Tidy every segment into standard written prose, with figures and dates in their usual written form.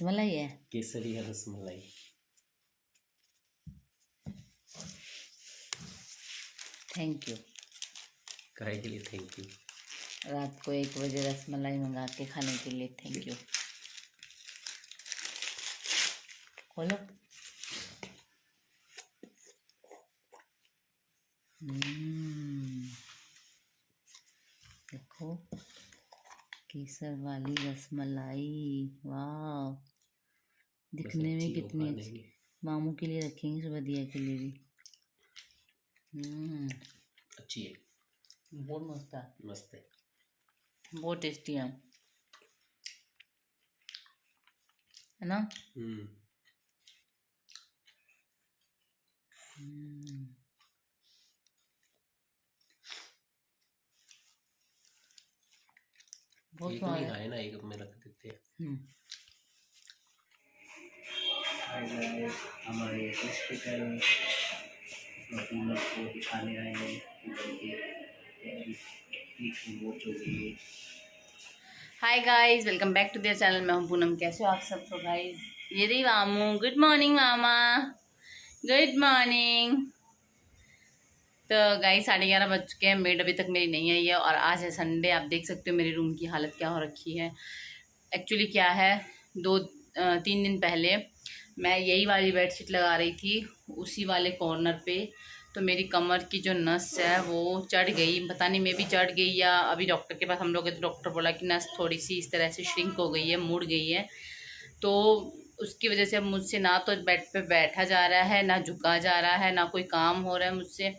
रसमलाई है, केसरी है rasmalai. Thank you. काहे के लिए थैंक यू? रात को 1 बजे रसमलाई मंगा के खाने के लिए थैंक यू। खोलो। देखो केसर वाली रसमलाई, वाह दिखने में कितनी अच्छी। मामू के लिए रखेंगे, सुबह दिया के लिए भी। अच्छी है, बहुत मस्त है, मस्त है, बहुत टेस्टी है ना। बहुत एक नहीं खाए ना, एक में रख देते हैं। हमारे हॉस्पिटल को दिखाने आए हैं। Hi guys, welcome back to their channel. मैं हूं पूनम। कैसे हो आप सब? तो गाइस ये रही मामू। गुड मॉर्निंग मामा, गुड मॉर्निंग। तो गाइस 11:30 बज चुके हैं, मेड अभी तक मेरी नहीं आई है और आज है संडे। आप देख सकते हो मेरे रूम की हालत क्या हो रखी है। एक्चुअली क्या है, 2-3 दिन पहले मैं यही वाली बेडशीट लगा रही थी, उसी वाले कॉर्नर पे। तो मेरी कमर की जो नस है वो चढ़ गई, पता नहीं मे भी चढ़ गई या अभी डॉक्टर के पास हम लोग गए तो डॉक्टर बोला कि नस थोड़ी सी इस तरह से श्रिंक हो गई है, मुड़ गई है। तो उसकी वजह से अब मुझसे ना तो बेड पे बैठा जा रहा है, ना झुका जा रहा है, ना कोई काम हो रहा है मुझसे।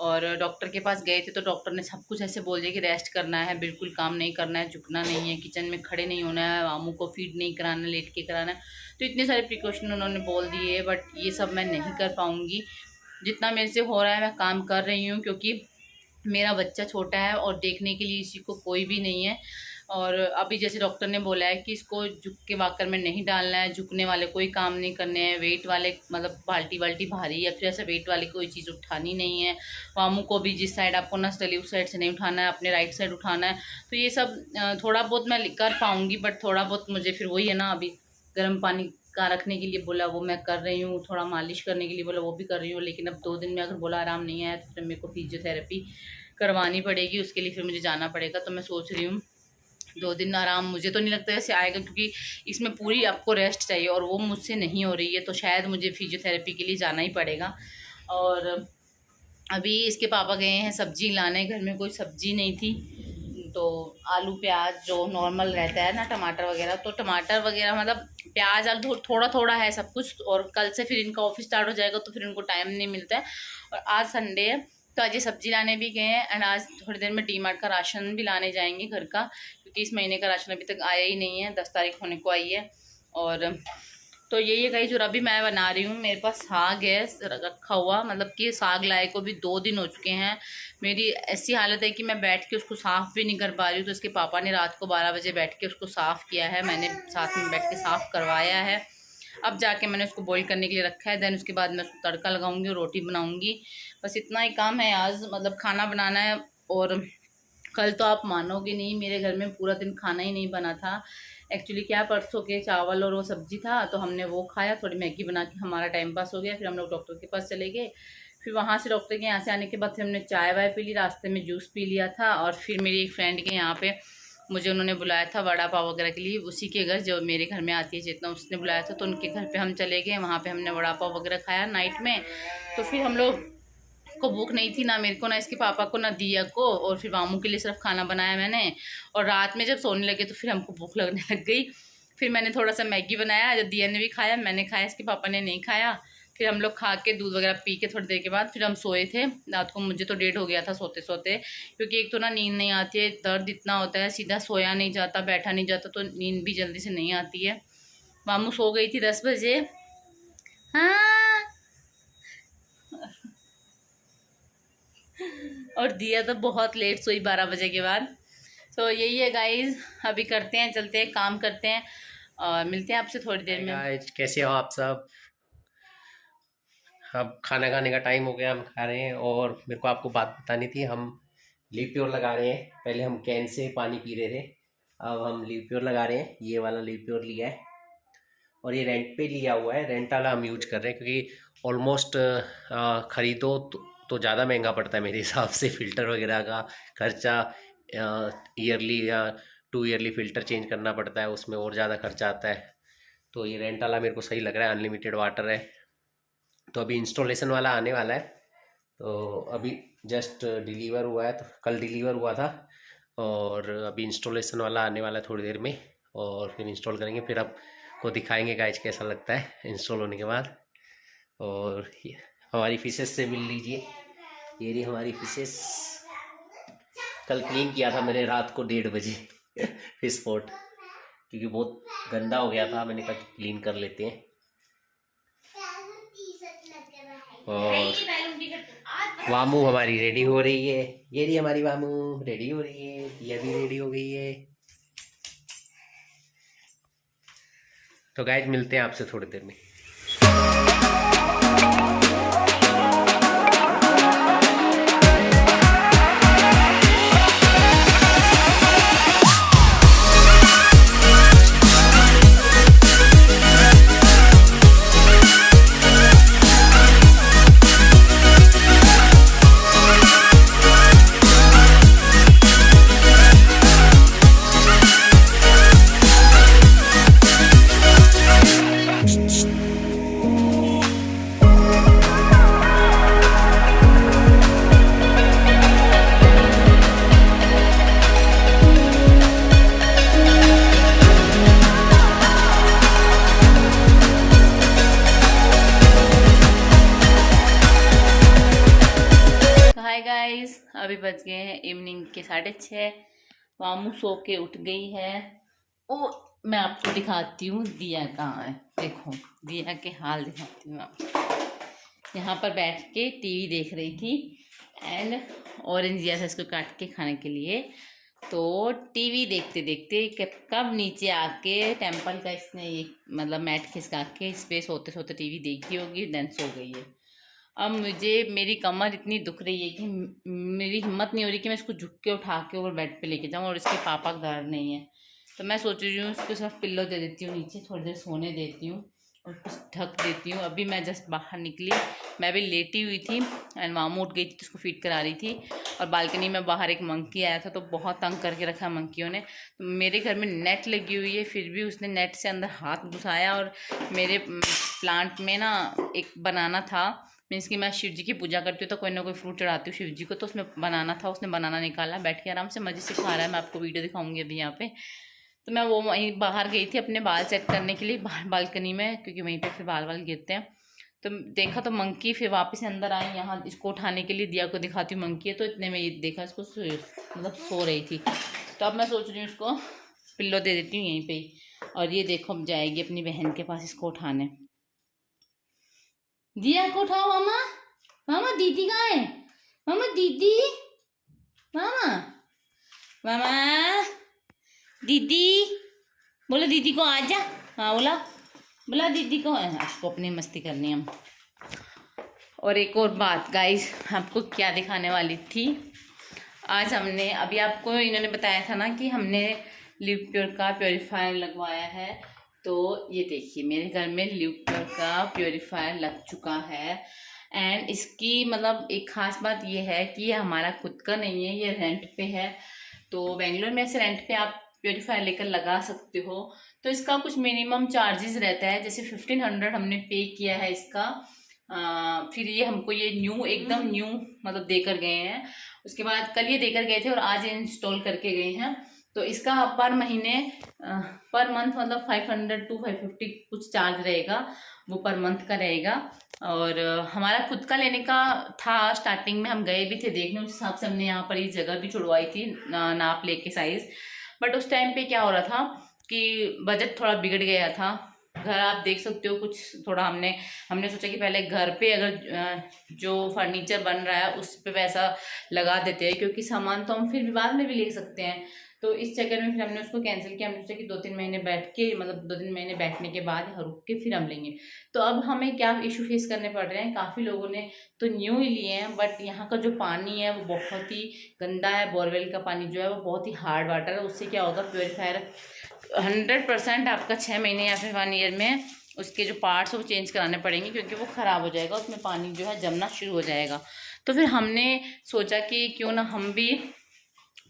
और डॉक्टर के पास गए थे तो डॉक्टर ने सब कुछ ऐसे बोल दिया कि रेस्ट करना है, बिल्कुल काम नहीं करना है, झुकना नहीं है, किचन में खड़े नहीं होना है, मामू को फीड नहीं कराना, लेट के कराना है। तो इतने सारे प्रिकॉशन उन्होंने बोल दिए, बट ये सब मैं नहीं कर पाऊँगी। जितना मेरे से हो रहा है मैं काम कर रही हूँ, क्योंकि मेरा बच्चा छोटा है और देखने के लिए इसी को कोई भी नहीं है। और अभी जैसे डॉक्टर ने बोला है कि इसको झुक के वाकर में नहीं डालना है, झुकने वाले कोई काम नहीं करने हैं, वेट वाले मतलब बाल्टी बाल्टी भारी या फिर ऐसे वेट वाली कोई चीज़ उठानी नहीं है। मामू को भी जिस साइड आपको नस डली उस साइड से नहीं उठाना है, अपने राइट साइड उठाना है। तो ये सब थोड़ा बहुत मैं कर पाऊँगी, बट थोड़ा बहुत मुझे फिर वही है ना, अभी गर्म पानी का रखने के लिए बोला वो मैं कर रही हूँ, थोड़ा मालिश करने के लिए बोला वो भी कर रही हूँ। लेकिन अब 2 दिन में अगर बोला आराम नहीं आया तो फिर मेरे को फिजियोथेरेपी करवानी पड़ेगी, उसके लिए फिर मुझे जाना पड़ेगा। तो मैं सोच रही हूँ 2 दिन आराम, मुझे तो नहीं लगता ऐसे आएगा, क्योंकि इसमें पूरी आपको रेस्ट चाहिए और वो मुझसे नहीं हो रही है। तो शायद मुझे फिजियोथेरेपी के लिए जाना ही पड़ेगा। और अभी इसके पापा गए हैं सब्जी लाने, घर में कोई सब्जी नहीं थी, तो आलू प्याज जो नॉर्मल रहता है ना, टमाटर वगैरह, तो टमाटर वगैरह मतलब प्याज आलू थोड़ा थोड़ा है सब कुछ। और कल से फिर इनका ऑफिस स्टार्ट हो जाएगा तो फिर इनको टाइम नहीं मिलता है। और आज संडे है तो आज ये सब्जी लाने भी गए हैं। एंड आज थोड़ी देर में डीमार्ट का राशन भी लाने जाएंगे घर का, क्योंकि इस महीने का राशन अभी तक आया ही नहीं है, 10 तारीख होने को आई है। और तो यही है गाइस, जो अभी मैं बना रही हूँ, मेरे पास साग है रखा हुआ, मतलब कि साग लाए को भी 2 दिन हो चुके हैं। मेरी ऐसी हालत है कि मैं बैठ के उसको साफ़ भी नहीं कर पा रही हूँ। तो इसके पापा ने रात को 12 बजे बैठ के उसको साफ़ किया है, मैंने साथ में बैठ के साफ़ करवाया है। अब जाके मैंने उसको बॉईल करने के लिए रखा है। देन उसके बाद मैं उसको तड़का लगाऊंगी और रोटी बनाऊंगी। बस इतना ही काम है आज, मतलब खाना बनाना है। और कल तो आप मानोगे नहीं, मेरे घर में पूरा दिन खाना ही नहीं बना था। एक्चुअली क्या, परसों के चावल और वो सब्जी था तो हमने वो खाया, थोड़ी मैगी बना के हमारा टाइम पास हो गया। फिर हम लोग डॉक्टर के पास चले गए। फिर वहाँ से डॉक्टर के यहाँ से आने के बाद फिर हमने चाय वाय पी ली, रास्ते में जूस पी लिया था। और फिर मेरी एक फ्रेंड के यहाँ पे मुझे उन्होंने बुलाया था वड़ा पाव वगैरह के लिए, उसी के घर जो मेरे घर में आती है जितना, उसने बुलाया था। तो उनके घर पे हम चले गए, वहाँ पे हमने वड़ा पाव वगैरह खाया नाइट में। तो फिर हम लोग को भूख नहीं थी, ना मेरे को, ना इसके पापा को, ना दिया को। और फिर मामू के लिए सिर्फ खाना बनाया मैंने। और रात में जब सोने लगे तो फिर हमको भूख लगने लग गई। फिर मैंने थोड़ा सा मैगी बनाया, जब दिया ने भी खाया, मैंने खाया, इसके पापा ने नहीं खाया। फिर हम लोग खा के दूध वगैरह पी के थोड़ी देर के बाद फिर हम सोए थे। रात को मुझे तो 1:30 हो गया था सोते सोते, क्योंकि एक तो ना नींद नहीं आती है, दर्द इतना होता है, सीधा सोया नहीं जाता, बैठा नहीं जाता, तो नींद भी जल्दी से नहीं आती है। मामू सो गई थी 10 बजे। हाँ, और दिया तो बहुत लेट सोई, 12 बजे के बाद। तो यही है गाइज, अभी करते हैं, चलते हैं, काम करते हैं और मिलते हैं आपसे थोड़ी देर में। गाइज कैसे हो आप सब? अब खाना खाने का टाइम हो गया, हम खा रहे हैं। और मेरे को आपको बात बतानी थी, हम लीव प्योर लगा रहे हैं। पहले हम कैन से पानी पी रहे थे, अब हम लीव प्योर लगा रहे हैं। ये वाला लीव प्योर लिया है और ये रेंट पे लिया हुआ है, रेंट वाला हम यूज कर रहे हैं क्योंकि ऑलमोस्ट ख़रीदो तो ज़्यादा महंगा पड़ता है मेरे हिसाब से। फ़िल्टर वगैरह का खर्चा ईयरली या 2 ईयरली फ़िल्टर चेंज करना पड़ता है, उसमें और ज़्यादा खर्चा आता है। तो ये रेंट वाला मेरे को सही लग रहा है, अनलिमिटेड वाटर है। तो अभी इंस्टॉलेशन वाला आने वाला है, तो अभी जस्ट डिलीवर हुआ है, तो कल डिलीवर हुआ था और अभी इंस्टॉलेशन वाला आने वाला है थोड़ी देर में, और फिर इंस्टॉल करेंगे, फिर आपको दिखाएंगे गाइस कैसा लगता है इंस्टॉल होने के बाद। और हमारी फिशेस से मिल लीजिए, ये रही हमारी फिशेस। कल क्लीन किया था मैंने रात को 1:30 बजे फिश पॉट, क्योंकि बहुत गंदा हो गया था, मैंने कहा क्लीन कर लेते हैं। और वामू हमारी रेडी हो रही है, ये रही हमारी वामू रेडी हो रही है, ये भी रेडी हो गई है। तो गाइस मिलते हैं आपसे थोड़ी देर में। हाय गाइस, अभी बज गए हैं इवनिंग के 6:30। मामू सो के उठ गई है। ओ मैं आपको दिखाती हूँ दिया कहाँ है। देखो दिया के हाल दिखाती हूँ आपको। यहाँ पर बैठ के टीवी देख रही थी एंड ऑरेंज दिया था इसको काट के खाने के लिए। तो टीवी देखते देखते कब नीचे आके टेम्पल का इसने ये मतलब मैट खिसका के इस पे सोते सोते टीवी देखी होगी, देन सो गई है। अब मुझे मेरी कमर इतनी दुख रही है कि मेरी हिम्मत नहीं हो रही कि मैं इसको झुक के उठा के ऊपर बेड पे लेके जाऊँ, और इसके पापा घर नहीं है। तो मैं सोच रही हूँ इसको सिर्फ पिल्लो दे देती हूँ, नीचे थोड़ी देर सोने देती हूँ और कुछ ढक देती हूँ। अभी मैं जस्ट बाहर निकली, मैं भी लेटी हुई थी एंड मामू उठ गई थी तो उसको फीड करा रही थी। और बालकनी में बाहर एक मंकी आया था तो बहुत तंग करके रखा मंकियों ने। तो मेरे घर में नेट लगी हुई है, फिर भी उसने नेट से अंदर हाथ घुसाया और मेरे प्लांट में ना एक बनाना था, मीन्स कि मैं शिव जी की पूजा करती हूँ तो कोई ना कोई फ्रूट चढ़ाती हूँ शिव जी को, तो उसमें बनाना था, उसने बनाना निकाला, बैठ के आराम से मज़े से खा रहा है। मैं आपको वीडियो दिखाऊंगी अभी यहाँ पे। तो मैं वो वहीं बाहर गई थी अपने बाल सेट करने के लिए बाहर बालकनी में, क्योंकि वहीं पे फिर बाल गिरते हैं। तो देखा तो मंकी, फिर वापस अंदर आई यहाँ इसको उठाने के लिए, दिया को दिखाती हूँ मंकी है। तो इतने में ये देखा इसको मतलब सो रही थी। तो अब मैं सोच रही हूँ उसको पिल्लो दे देती हूँ यहीं पर ही। और ये देखो अब जाएगी अपनी बहन के पास इसको उठाने। दिया को उठाओ मामा। मामा दीदी कहाँ है? मामा दीदी, मामा मामा दीदी, बोलो दीदी को आजा। हाँ बोला बोला दीदी को। आपको अपनी मस्ती करनी है। और एक और बात गाइस, आपको क्या दिखाने वाली थी। आज हमने अभी आपको इन्होंने बताया था ना कि हमने लिव प्योर का प्योरीफायर लगवाया है। तो ये देखिए मेरे घर में लिव प्योर का प्योरीफायर लग चुका है। एंड इसकी मतलब एक ख़ास बात ये है कि ये हमारा खुद का नहीं है, ये रेंट पे है। तो बेंगलोर में ऐसे रेंट पे आप प्योरीफायर लेकर लगा सकते हो। तो इसका कुछ मिनिमम चार्जेस रहता है, जैसे 1500 हमने पे किया है इसका। फिर ये हमको ये न्यू एकदम न्यू मतलब देकर गए हैं। उसके बाद कल ये देकर गए थे और आज ये इंस्टॉल करके गए हैं। तो इसका पर महीने पर मंथ मतलब 500 to 550 कुछ चार्ज रहेगा, वो पर मंथ का रहेगा। और हमारा खुद का लेने का था, स्टार्टिंग में हम गए भी थे देखने, उस हिसाब से हमने यहाँ पर ये जगह भी छुड़वाई थी नाप लेके साइज़। बट उस टाइम पे क्या हो रहा था कि बजट थोड़ा बिगड़ गया था। घर आप देख सकते हो कुछ थोड़ा हमने सोचा कि पहले घर पे अगर जो फर्नीचर बन रहा है उस पे पैसा लगा देते हैं, क्योंकि सामान तो हम फिर भी बाद में भी ले सकते हैं। तो इस चक्कर में फिर हमने उसको कैंसिल किया। हमने सोचा कि 2-3 महीने बैठ के मतलब 2-3 महीने बैठने के बाद यहाँ रुक के फिर हम लेंगे। तो अब हमें क्या इशू फेस करने पड़ रहे हैं, काफ़ी लोगों ने तो न्यू ही लिए हैं, बट यहाँ का जो पानी है वो बहुत ही गंदा है। बोरवेल का पानी जो है वो बहुत ही हार्ड वाटर है। उससे क्या होगा, प्योरीफायर 100% आपका 6 महीने या फिर 1 ईयर में उसके जो पार्ट्स वो चेंज कराने पड़ेंगे, क्योंकि वो ख़राब हो जाएगा, उसमें पानी जो है जमना शुरू हो जाएगा। तो फिर हमने सोचा कि क्यों ना हम भी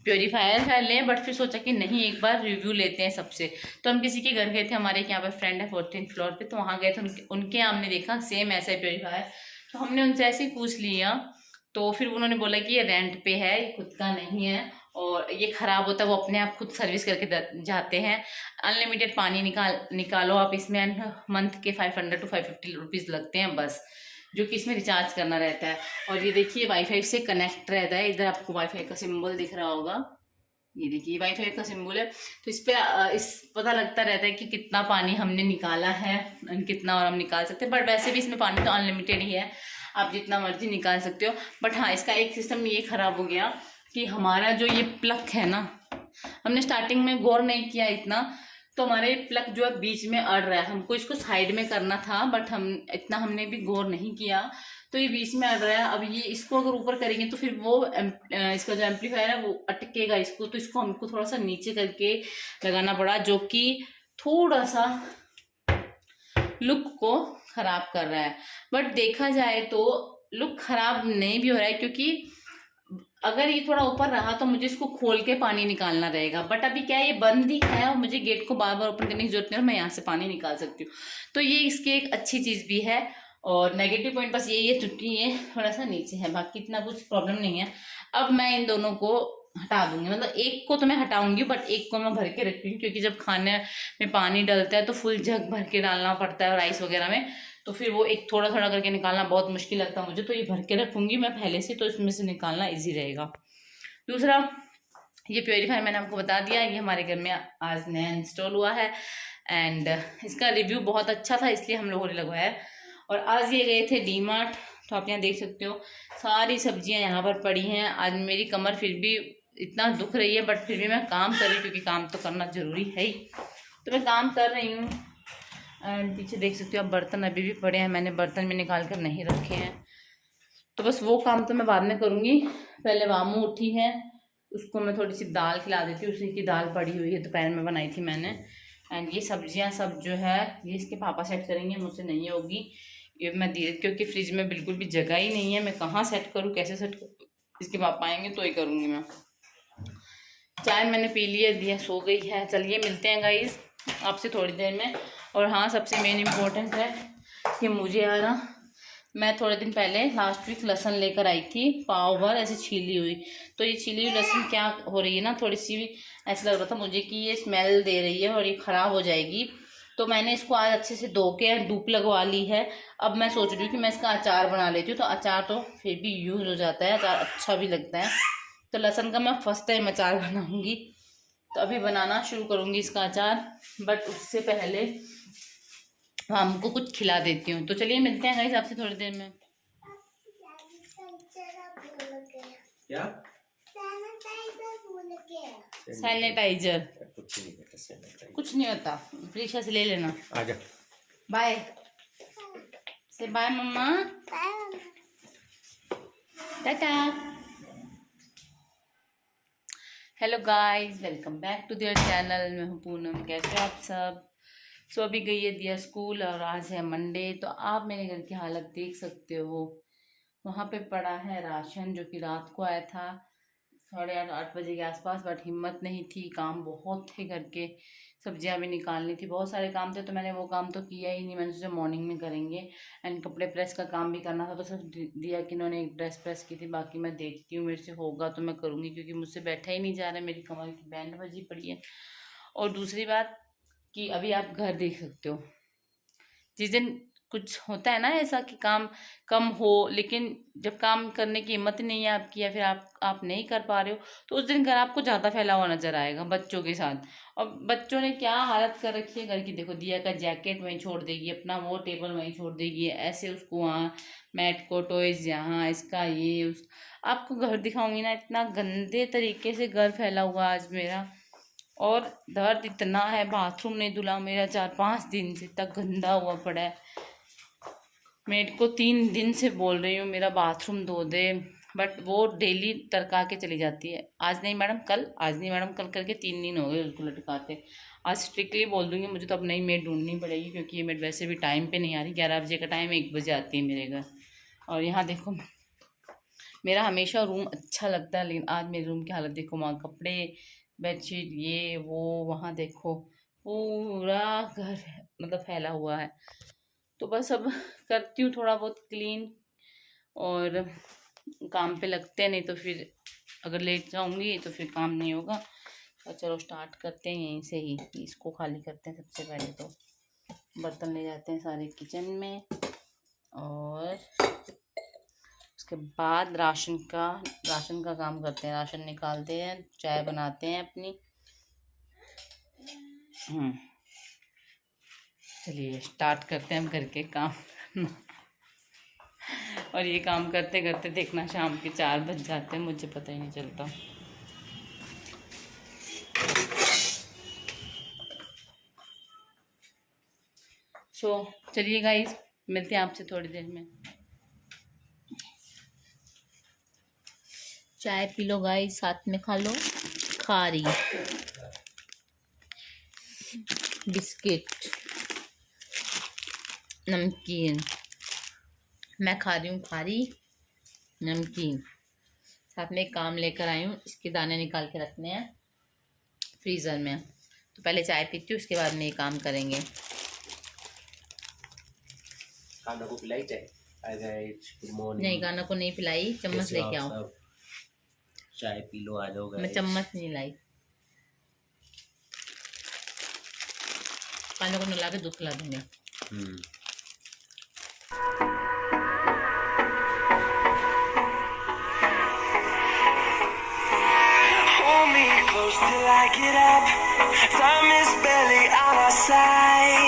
प्योरीफायर कर लें, बट फिर सोचा कि नहीं, एक बार रिव्यू लेते हैं सबसे। तो हम किसी के घर गए थे, हमारे यहाँ पर फ्रेंड है 14th फ्लोर पे, तो वहाँ गए थे, उनके यहाँ हमने देखा सेम ऐसा ही प्योरीफायर, तो हमने उनसे ऐसे ही पूछ लिया। तो फिर उन्होंने बोला कि ये रेंट पे है, ये खुद का नहीं है, और ये ख़राब होता है, वो अपने आप खुद सर्विस करके जाते हैं। अनलिमिटेड पानी निकालो आप इसमें, मंथ के 500 to 550 रुपीज़ लगते हैं बस, जो कि इसमें रिचार्ज करना रहता है। और ये देखिए वाईफाई से कनेक्ट रहता है, इधर आपको वाईफाई का सिंबल दिख रहा होगा, ये देखिए वाईफाई का सिंबल है। तो इस पे इस पता लगता रहता है कि कितना पानी हमने निकाला है, कितना और हम निकाल सकते हैं। बट वैसे भी इसमें पानी तो अनलिमिटेड ही है, आप जितना मर्जी निकाल सकते हो। बट हाँ, इसका एक सिस्टम ये ख़राब हो गया कि हमारा जो ये प्लग है ना, हमने स्टार्टिंग में गौर नहीं किया इतना, तो हमारे प्लग जो है बीच में अड़ रहा है। हमको इसको साइड में करना था, बट हमने भी गौर नहीं किया, तो ये बीच में अड़ रहा है। अब ये इसको अगर ऊपर करेंगे तो फिर वो इसका जो एम्पलीफायर है वो अटकेगा इसको, तो इसको हमको थोड़ा सा नीचे करके लगाना पड़ा, जो कि थोड़ा सा लुक को खराब कर रहा है। बट देखा जाए तो लुक खराब नहीं भी हो रहा है, क्योंकि अगर ये थोड़ा ऊपर रहा तो मुझे इसको खोल के पानी निकालना रहेगा। बट अभी क्या है, ये बंद ही है और मुझे गेट को बार बार ओपन करने की जरूरत नहीं है, मैं यहाँ से पानी निकाल सकती हूँ। तो ये इसकी एक अच्छी चीज़ भी है। और नेगेटिव पॉइंट बस यही है, चुटकी ये थोड़ा सा नीचे है, बाकी इतना कुछ प्रॉब्लम नहीं है। अब मैं इन दोनों को हटा दूंगी, मतलब एक को तो मैं हटाऊंगी, बट एक को मैं भर के रखती हूँ, क्योंकि जब खाने में पानी डलता है तो फुल जग भर के डालना पड़ता है राइस वगैरह में, तो फिर वो एक थोड़ा थोड़ा करके निकालना बहुत मुश्किल लगता है मुझे। तो ये भर के रखूँगी मैं पहले से, तो इसमें से निकालना ईजी रहेगा। दूसरा, ये प्योरीफायर मैंने आपको बता दिया, ये हमारे घर में आज नया इंस्टॉल हुआ है, एंड इसका रिव्यू बहुत अच्छा था, इसलिए हम लोगों ने लगवाया है। और आज ये गए थे डीमार्ट, तो आप यहाँ देख सकते हो सारी सब्जियाँ यहाँ पर पड़ी हैं। आज मेरी कमर फिर भी इतना दुख रही है, बट फिर भी मैं काम कर रही हूँ, क्योंकि काम तो करना ज़रूरी है ही, तो मैं काम कर रही हूँ। एंड पीछे देख सकते हो आप, बर्तन अभी भी पड़े हैं, मैंने बर्तन भी निकाल कर नहीं रखे हैं, तो बस वो काम तो मैं बाद में करूँगी। पहले वामू उठी है, उसको मैं थोड़ी सी दाल खिला देती हूँ, उसी की दाल पड़ी हुई है, दोपहर में बनाई थी मैंने। एंड ये सब्जियाँ सब जो है ये इसके पापा सेट करेंगे, मुझसे नहीं होगी ये, मैं धीरे, क्योंकि फ्रिज में बिल्कुल भी जगह ही नहीं है, मैं कहाँ सेट करूँ, कैसे सेट करूँ, इसके पापा आएंगे तो ही करूँगी मैं। चाय मैंने पी लिया, दिया सो गई है। चलिए मिलते हैं गाइस आपसे थोड़ी देर में। और हाँ, सबसे मेन इम्पोर्टेंट है कि मुझे यार ना, मैं थोड़े दिन पहले लास्ट वीक लहसुन लेकर आई थी, पाव भर ऐसे छीली हुई, तो ये छीली हुई लहसुन क्या हो रही है ना, थोड़ी सी ऐसा लग रहा था मुझे कि ये स्मेल दे रही है और ये ख़राब हो जाएगी। तो मैंने इसको आज अच्छे से धो के धूप लगवा ली है। अब मैं सोच रही हूँ कि मैं इसका अचार बना लेती हूँ, तो अचार तो फिर भी यूज़ हो जाता है, अचार अच्छा भी लगता है। तो लहसुन का मैं फर्स्ट टाइम अचार बनाऊँगी, तो अभी बनाना शुरू करूँगी इसका अचार, बट उससे पहले हमको कुछ खिला देती हूँ। तो चलिए मिलते हैं गाइस आपसे थोड़ी देर में। क्या? सैनिटाइजर कुछ नहीं होता, प्रीशा से ले लेना। आजा, बाय से बाय मम्मा, tata. Hello guys, welcome back to their channel. मैं हूँ पूनम, कैसे हो आप सब? सो अभी गई है दिया स्कूल और आज है मंडे, तो आप मेरे घर की हालत देख सकते हो। वहाँ पे पड़ा है राशन, जो कि रात को आया था 8:30 बजे के आसपास, बट हिम्मत नहीं थी, काम बहुत थे घर के, सब्जियां भी निकालनी थी, बहुत सारे काम थे, तो मैंने वो काम तो किया ही नहीं, मैंने सोचा मॉर्निंग में करेंगे। एंड कपड़े प्रेस का काम भी करना था, तो सिर्फ दिया कि इन्होंने एक ड्रेस प्रेस की थी, बाकी मैं देखती हूँ, मेरे से होगा तो मैं करूँगी, क्योंकि मुझसे बैठा ही नहीं जा रहा है, मेरी कमर की बैंड बजी पड़ी है। और दूसरी बात कि अभी आप घर देख सकते हो, जिस दिन कुछ होता है ना ऐसा कि काम कम हो, लेकिन जब काम करने की हिम्मत ही नहीं है आपकी, या फिर आप नहीं कर पा रहे हो, तो उस दिन घर आपको ज़्यादा फैला हुआ नजर आएगा बच्चों के साथ। और बच्चों ने क्या हालत कर रखी है घर की, देखो दिया का जैकेट वहीं छोड़ देगी, अपना वो टेबल वहीं छोड़ देगी, ऐसे उसको वहाँ मैट को टॉयज यहाँ, इसका ये उस, आपको घर दिखाऊंगी ना, इतना गंदे तरीके से घर फैला हुआ आज मेरा। और दर्द इतना है, बाथरूम नहीं धुला मेरा 4-5 दिन से, इतना गंदा हुआ पड़ा है। मेड को 3 दिन से बोल रही हूँ मेरा बाथरूम धो दे, बट वो डेली तरका के चली जाती है, आज नहीं मैडम कल, आज नहीं मैडम कल करके 3 दिन हो गए उसको लटकाते। आज स्ट्रिक्टली बोल दूँगी, मुझे तो अब नई मेड ढूंढनी पड़ेगी, क्योंकि ये मेड वैसे भी टाइम पे नहीं आ रही। 11 बजे का टाइम, 1 बजे आती है मेरे घर। और यहाँ देखो, मेरा हमेशा रूम अच्छा लगता है, लेकिन आज मेरे रूम की हालत देखो, वहाँ कपड़े, बेडशीट, ये वो, वहाँ देखो पूरा घर मतलब फैला हुआ है। तो बस अब करती हूँ थोड़ा बहुत क्लीन और काम पे लगते हैं, नहीं तो फिर अगर लेट जाऊँगी तो फिर काम नहीं होगा। और चलो स्टार्ट करते हैं यहीं से ही, इसको खाली करते हैं। सबसे पहले तो बर्तन ले जाते हैं सारे किचन में, और उसके बाद राशन का काम करते हैं। राशन निकालते हैं, चाय बनाते हैं अपनी। चलिए स्टार्ट करते हैं हम घर के काम। और ये काम करते करते देखना शाम के 4 बज जाते हैं, मुझे पता ही नहीं चलता। चलिए गाइस, मिलते हैं आपसे थोड़ी देर में। चाय पी लो गाइस, साथ में खा लो खारी, बिस्किट, नमकीन। मैं खा रही हूँ खारी नमकीन। साथ में एक काम लेकर आई हूँ, इसके दाने निकाल के रखने हैं फ्रीज़र में। तो पहले चाय पीती हूँ, उसके बाद में ये काम करेंगे। खाना को पिलाई चाय? Hi guys, good morning. नहीं, गाना को नहीं पिलाई, चम्मच लेके आओ। चाय पी लो, आ जाओ गाइस। मैं चम्मच नहीं लाई, खाने को नला के दूध खिला दूंगी। Hold me close till I get up. Time is barely on our side.